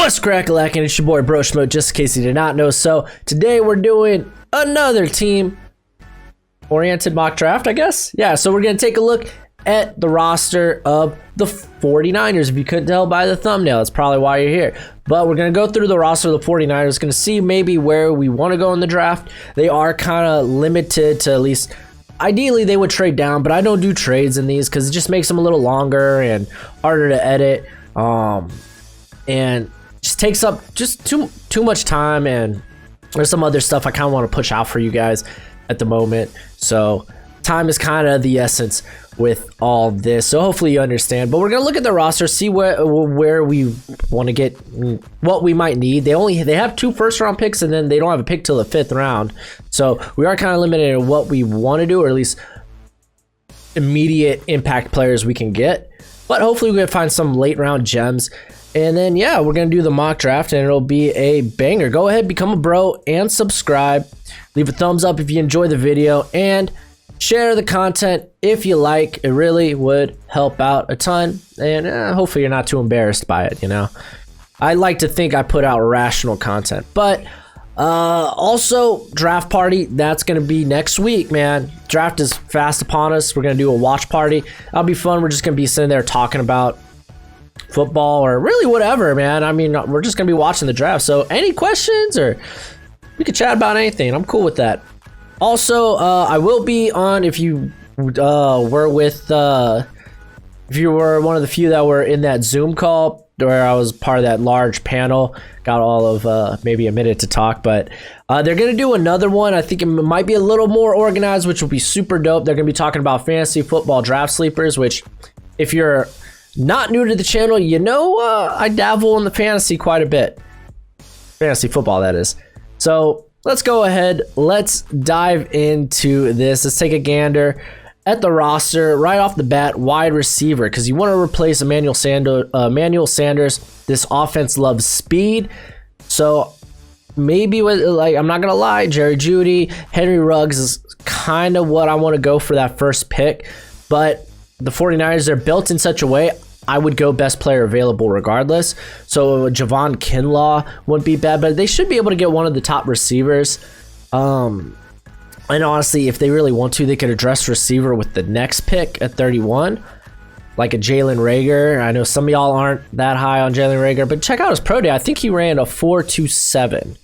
What's crack-a-lackin'? It's your boy Broshmo, just in case you did not know. So today we're doing another team-oriented mock draft, I guess. Yeah, so we're going to take a look at the roster of the 49ers. If you couldn't tell by the thumbnail, that's probably why you're here. But we're going to go through the roster of the 49ers, going to see maybe where we want to go in the draft. They are kind of limited to, at least ideally they would trade down, but I don't do trades in these because it just makes them a little longer and harder to edit. And just takes up just too much time, and there's some other stuff I kind of want to push out for you guys at the moment. So time is kind of the essence with all this. So hopefully you understand. But we're gonna look at the roster, see where we want to get, what we might need. They have 2 first-round picks, and then they don't have a pick till the 5th round. So we are kind of limited in what we want to do, or at least immediate impact players we can get. But hopefully we can find some late-round gems. And then, yeah, we're going to do the mock draft, and it'll be a banger. Go ahead, become a bro, and subscribe. Leave a thumbs up if you enjoy the video, and share the content if you like. It really would help out a ton, and hopefully you're not too embarrassed by it, you know. I like to think I put out rational content. But also, draft party, that's going to be next week, man. Draft is fast upon us. We're going to do a watch party. That'll be fun. We're just going to be sitting there talking about football or really whatever, man. I mean, we're just gonna be watching the draft. So any questions, or we could chat about anything. I'm cool with that. Also, I will be on, if you were with if you were one of the few that were in that Zoom call where I was part of that large panel, got all of maybe a minute to talk, but they're gonna do another one. I think it might be a little more organized, which will be super dope. They're gonna be talking about fantasy football draft sleepers, which, if you're not new to the channel, you know, I dabble in the fantasy quite a bit. Fantasy football, that is. So let's go ahead. Let's dive into this. Let's take a gander at the roster right off the bat. Wide receiver, because you want to replace Emmanuel Sanders. This offense loves speed. So maybe with, like, I'm not going to lie, Jerry Jeudy, Henry Ruggs is kind of what I want to go for that first pick. But the 49ers are built in such a way, I would go best player available regardless. So Javon Kinlaw wouldn't be bad, but they should be able to get one of the top receivers. And honestly, if they really want to, they could address receiver with the next pick at 31, like a Jalen Reagor. I know some of y'all aren't that high on Jalen Reagor, but check out his pro day. I think he ran a 4.27.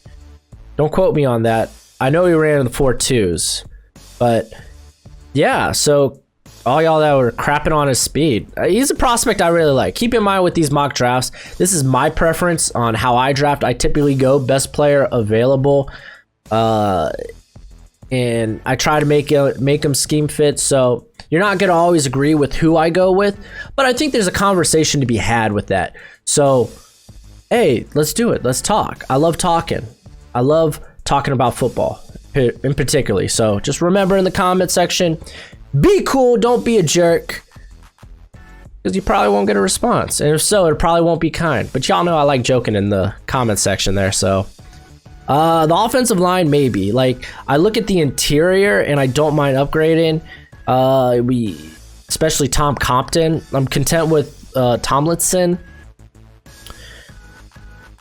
Don't quote me on that. I know he ran in the 4.2s, but yeah, so all y'all that were crapping on his speed, he's a prospect I really like. Keep in mind with these mock drafts, this is my preference on how I draft. I typically go best player available, and I try to make them scheme fit. So you're not going to always agree with who I go with, but I think there's a conversation to be had with that. So, hey, let's do it. Let's talk. I love talking. I love talking about football in particularly. So just remember in the comment section, be cool, don't be a jerk, because you probably won't get a response. And if so, it probably won't be kind. But y'all know I like joking in the comment section there. So the offensive line, maybe. Like, I look at the interior and I don't mind upgrading. Especially Tom Compton. I'm content with Tomlinson.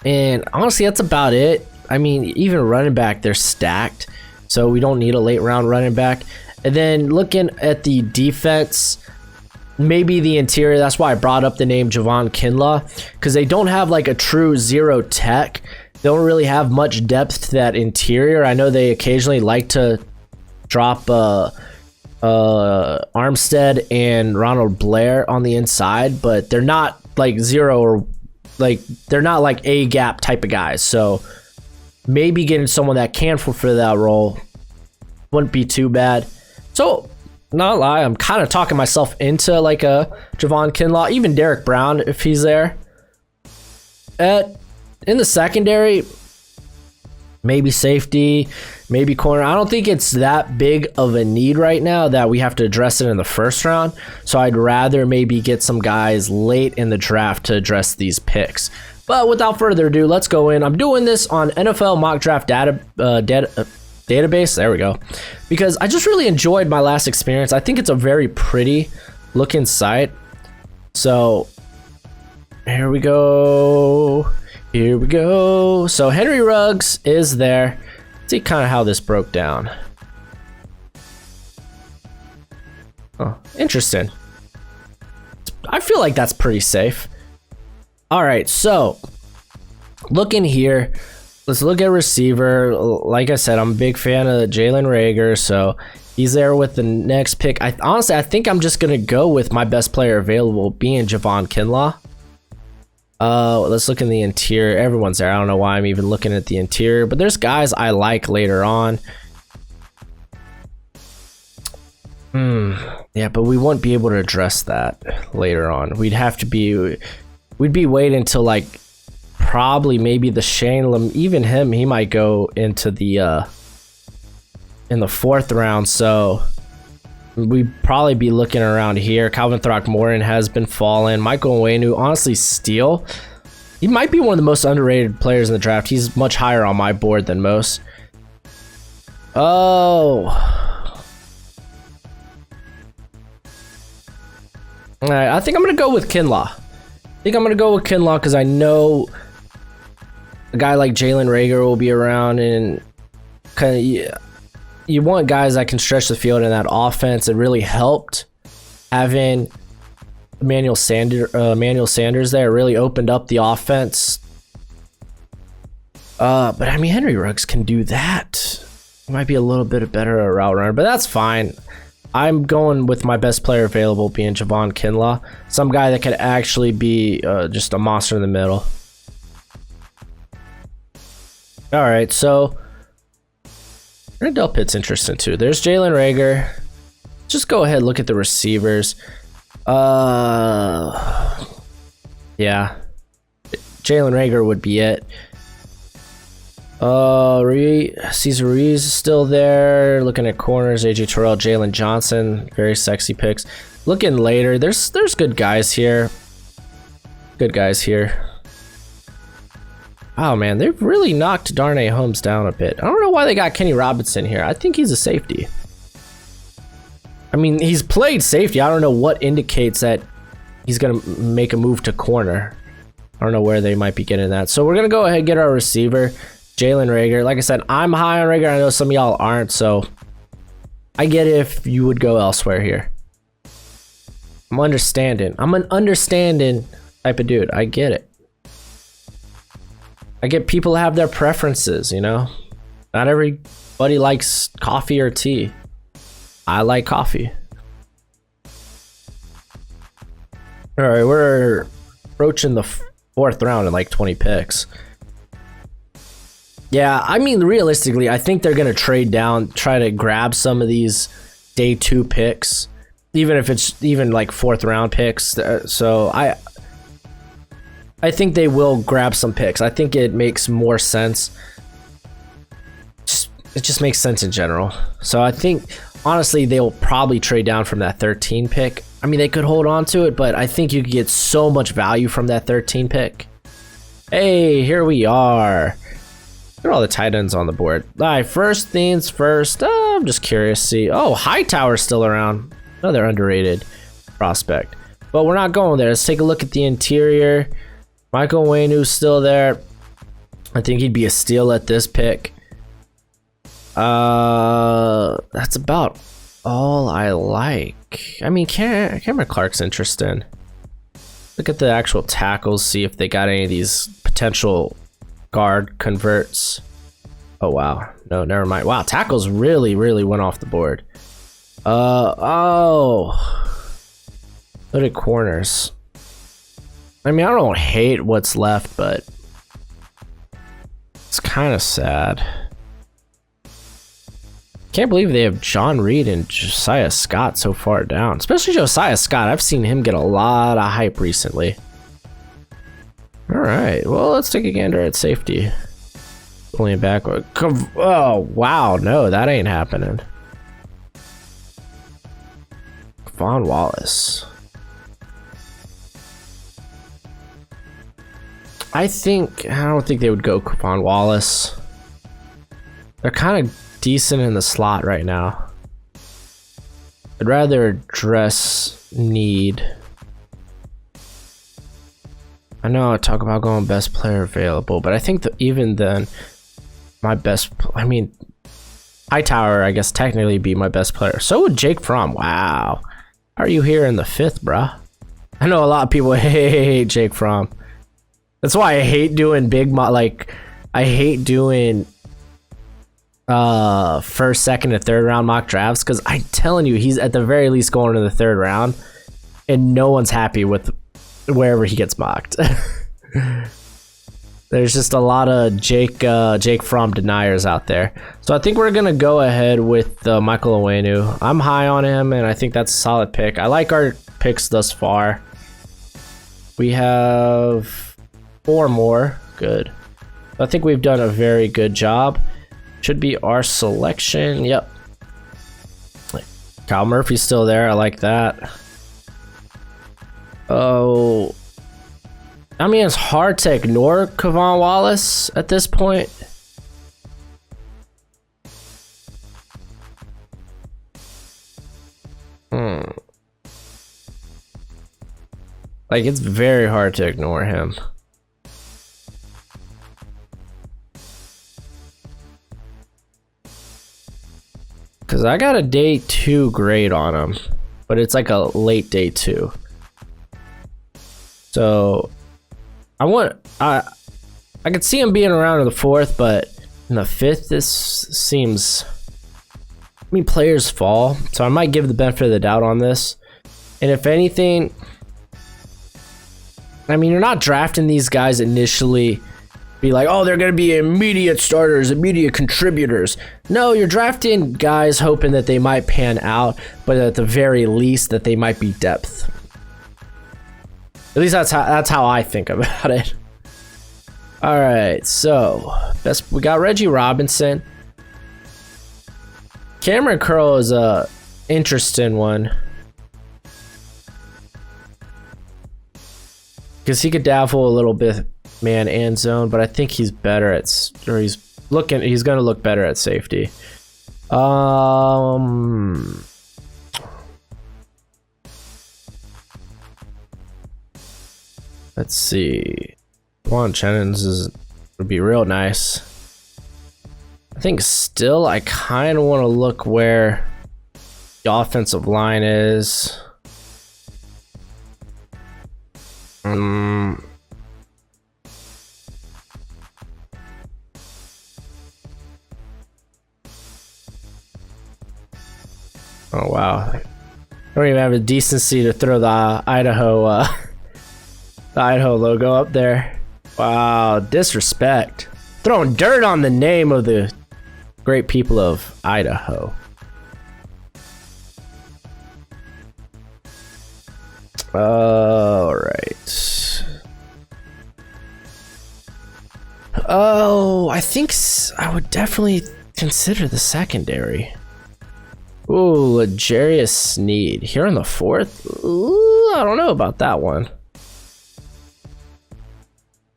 And honestly, that's about it. I mean, even running back, they're stacked. So we don't need a late round running back. And then looking at the defense, maybe the interior. That's why I brought up the name Javon Kinlaw, because they don't have like a true zero tech. They don't really have much depth to that interior. I know they occasionally like to drop Armstead and Ronald Blair on the inside, but they're not like zero, or like they're not like a gap type of guys. So maybe getting someone that can fulfill that role wouldn't be too bad. So, not lie, I'm kind of talking myself into like a Javon Kinlaw, even Derek Brown if he's there. In the secondary, maybe safety, maybe corner. I don't think it's that big of a need right now that we have to address it in the first round. So I'd rather maybe get some guys late in the draft to address these picks. But without further ado, let's go in. I'm doing this on NFL mock draft database, there we go, because I just really enjoyed my last experience. I think it's a very pretty looking site. So here we go. Here we go. So Henry Ruggs is there. Let's see kind of how this broke down. Oh, interesting. I feel like that's pretty safe. All right, so looking here, let's look at receiver. Like I said, I'm a big fan of Jalen Reagor, so he's there with the next pick. Honestly, I think I'm just gonna go with my best player available being Javon Kinlaw. Let's look in the interior. Everyone's there. I don't know why I'm even looking at the interior, but there's guys I like later on. Yeah, but we won't be able to address that later on. We'd be waiting until like probably maybe the Shane Lam, even him, he might go into the in the 4th round, so we'd probably be looking around here. Calvin Throckmorton has been falling. Michael Onwenu, honestly, steal. He might be one of the most underrated players in the draft. He's much higher on my board than most. Oh. All right, I think I'm going to go with Kinlaw. Because I know a guy like Jalen Reagor will be around, and kind of, yeah, you want guys that can stretch the field in that offense. It really helped having Emmanuel Sanders there. It really opened up the offense. But I mean, Henry Ruggs can do that. He might be a little bit better a route runner, but that's fine. I'm going with my best player available being Javon Kinlaw. Some guy that could actually be just a monster in the middle. All right, so Rendell Pitt's interesting too. There's Jalen Reagor. Just go ahead and look at the receivers. Yeah. Jalen Reagor would be it. Cesar Ruiz is still there. Looking at corners, AJ Terrell, Jalen Johnson, very sexy picks. Looking later, there's good guys here. Oh man, they've really knocked Darnay Holmes down a bit. I don't know why they got Kenny Robinson here. I think he's a safety. I mean, he's played safety. I don't know what indicates that he's gonna make a move to corner. I don't know where they might be getting that. So we're gonna go ahead and get our receiver, Jalen Reagor. Like I said, I'm high on Reagor. I know some of y'all aren't, so I get it if you would go elsewhere here. I'm understanding. I'm an understanding type of dude. I get it. I get people have their preferences, you know? Not everybody likes coffee or tea. I like coffee. All right, we're approaching the 4th round in like 20 picks. Yeah, I mean, realistically, I think they're going to trade down, try to grab some of these day 2 picks, even if it's even like 4th round picks. So I think they will grab some picks. I think it makes more sense. It just makes sense in general. So I think, honestly, they'll probably trade down from that 13 pick. I mean, they could hold on to it, but I think you could get so much value from that 13 pick. Hey, here we are. Look at all the tight ends on the board. All right, first things first. I'm just curious to see. Oh, Hightower's still around. Another underrated prospect. But we're not going there. Let's take a look at the interior. Michael Onwenu's still there. I think he'd be a steal at this pick. That's about all I like. I mean, Cameron Clark's interesting. Look at the actual tackles, see if they got any of these potential guard converts. Oh wow, no, never mind. Wow, tackles really went off the board. Oh, look at corners. I mean, I don't hate what's left, but it's kind of sad. Can't believe they have John Reed and Josiah Scott so far down, especially Josiah Scott. I've seen him get a lot of hype recently. All right, well, let's take a gander at safety. Pulling back. Oh, wow. No, that ain't happening. Von Wallace. I don't think they would go Von Wallace. They're kind of decent in the slot right now. I'd rather address need. I know I talk about going best player available, but I think that even then, my best, I mean, Hightower, I guess, technically be my best player. So would Jake Fromm. Wow. How are you here in the 5th, bruh? I know a lot of people hate Jake Fromm. That's why I hate doing I hate doing first, second, and third round mock drafts, because I'm telling you, he's at the very least going to the 3rd round, and no one's happy with wherever he gets mocked. There's just a lot of Jake Fromm deniers out there. So I think we're gonna go ahead with Michael Onwenu. I'm high on him, and I think that's a solid pick. I like our picks thus far. We have 4 more. Good. I think we've done a very good job. Should be our selection. Yep. Kyle Murphy's still there. I like that. Oh, I mean, it's hard to ignore Kevon Wallace at this point. Like, it's very hard to ignore him. Because I got a day 2 grade on him, but it's like a late day 2. So I could see him being around in the 4th, but in the 5th, this seems, I mean, players fall, so I might give the benefit of the doubt on this. And if anything, I mean, you're not drafting these guys initially be like, oh, they're going to be immediate starters, immediate contributors. No, you're drafting guys hoping that they might pan out, but at the very least that they might be depth. At least that's how I think about it. All right, so we got Reggie Robinson. Cameron Curl is a interesting one, because he could dabble a little bit man and zone, but I think he's better at, or he's gonna look better at safety. Let's see. Juan Jennings would be real nice. I think still I kind of want to look where the offensive line is. Oh wow, I don't even have a decency to throw the Idaho logo up there. Wow, disrespect. Throwing dirt on the name of the great people of Idaho. All right. Oh, I think I would definitely consider the secondary. Ooh, L'Jarius Sneed here in the 4th. Ooh, I don't know about that one.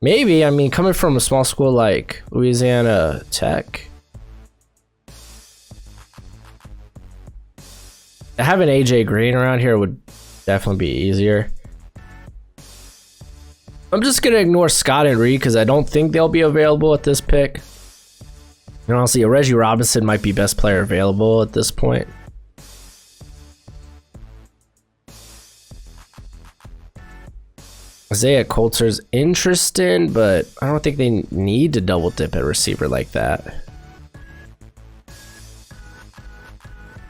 Maybe, I mean, coming from a small school like Louisiana Tech, having AJ Green around here would definitely be easier. I'm just gonna ignore Scott and Reed because I don't think they'll be available at this pick. And honestly, Reggie Robinson might be best player available at this point. Isaiah Coulter's interesting, but I don't think they need to double dip at receiver like that.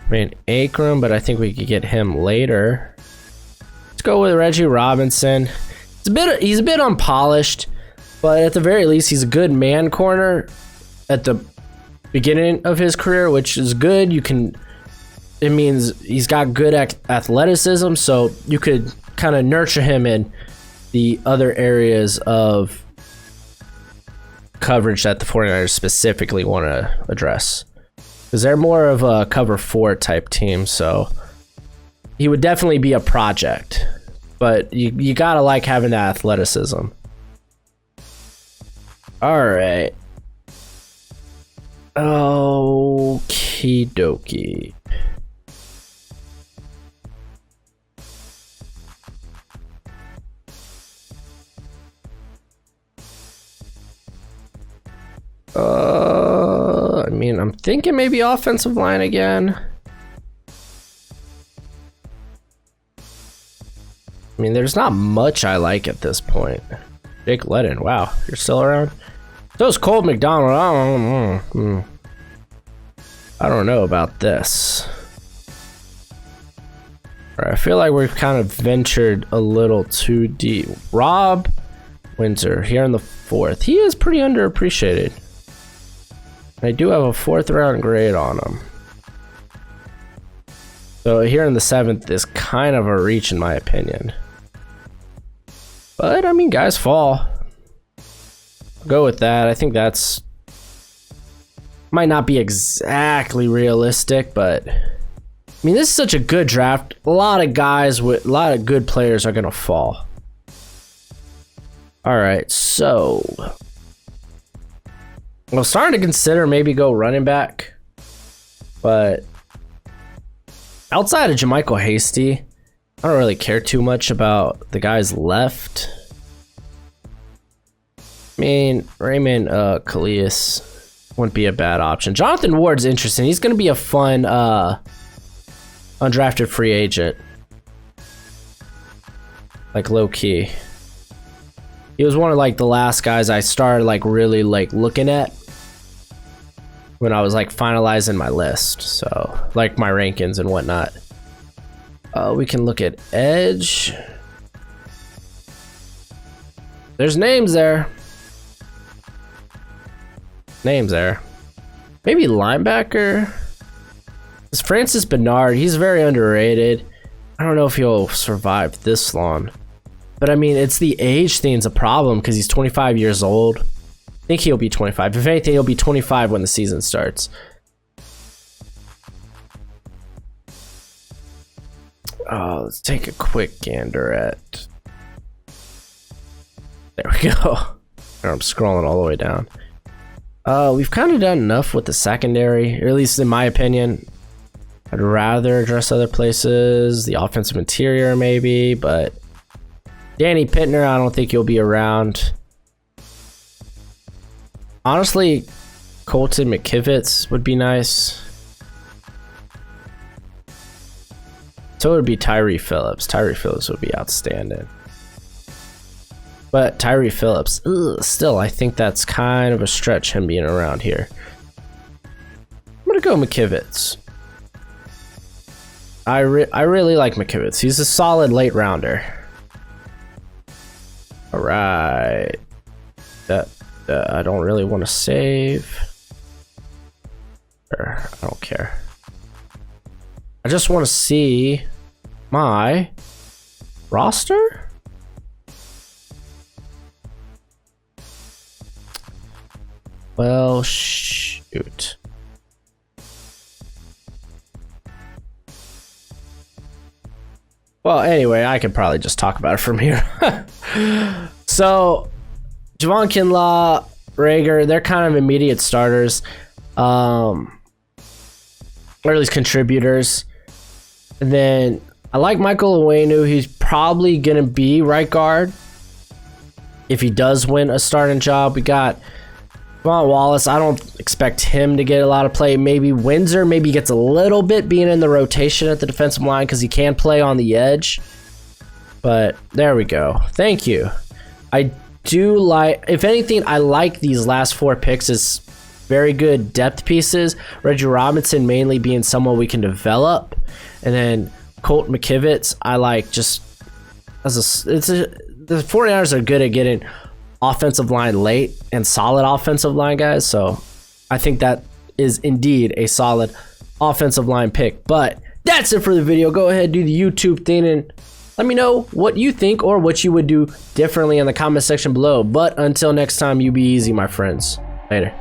I mean, Akram, but I think we could get him later. Let's go with Reggie Robinson. He's a bit unpolished, but at the very least, he's a good man corner at the beginning of his career, which is good. It means he's got good athleticism, so you could kind of nurture him in the other areas of coverage that the 49ers specifically want to address, because they're more of a cover 4 type team. So he would definitely be a project, but you gotta like having that athleticism. All right. Okie dokie. I mean, I'm thinking maybe offensive line again. I mean, there's not much I like at this point. Jake Ledden, wow, you're still around? So is Cole McDonald. I don't know about this. All right, I feel like we've kind of ventured a little too deep. Rob Winter here in the 4th. He is pretty underappreciated. I do have a 4th round grade on him. So here in the 7th is kind of a reach in my opinion. But I mean, guys fall. I'll go with that. I think that's might not be exactly realistic, but I mean, this is such a good draft. A lot of guys with a lot of good players are gonna fall. All right, so I'm starting to consider maybe go running back, but outside of Jermichael Hasty, I don't really care too much about the guys left. I mean, Raymond Calais wouldn't be a bad option. Jonathan Ward's interesting. He's going to be a fun undrafted free agent. Like low key. He was one of like the last guys I started like really like looking at when I was like finalizing my list. So like my rankings and whatnot. We can look at edge. There's names there. Names there. Maybe linebacker. It's Francis Bernard. He's very underrated. I don't know if he'll survive this long. But I mean, it's the age thing's a problem because he's 25 years old. I think he'll be 25. If anything, he'll be 25 when the season starts. Oh, let's take a quick gander at... There we go. I'm scrolling all the way down. We've kind of done enough with the secondary, or at least in my opinion. I'd rather address other places, the offensive interior maybe, but Danny Pittner, I don't think he'll be around. Honestly, Colton McKivitz would be nice. So it would be Tyree Phillips. Tyree Phillips would be outstanding. But Tyree Phillips, still, I think that's kind of a stretch, him being around here. I'm going to go McKivitz. I really like McKivitz. He's a solid late rounder. All right. That I don't really want to save. I don't care. I just want to see my roster. Well, shoot. Well, anyway, I could probably just talk about it from here. So, Javon Kinlaw, Rager, they're kind of immediate starters. Or at least contributors. And then I like Michael Owenu. He's probably going to be right guard if he does win a starting job. We got Javon Wallace. I don't expect him to get a lot of play. Maybe Windsor maybe gets a little bit being in the rotation at the defensive line because he can play on the edge. But there we go. Thank you. I do like, if anything, I like these last 4 picks as very good depth pieces. Reggie Robinson mainly being someone we can develop. And then Colt McKivitz, I like just as the 49ers are good at getting offensive line late and solid offensive line guys. So I think that is indeed a solid offensive line pick. But that's it for the video. Go ahead, do the YouTube thing and let me know what you think or what you would do differently in the comment section below. But until next time, you be easy, my friends. Later.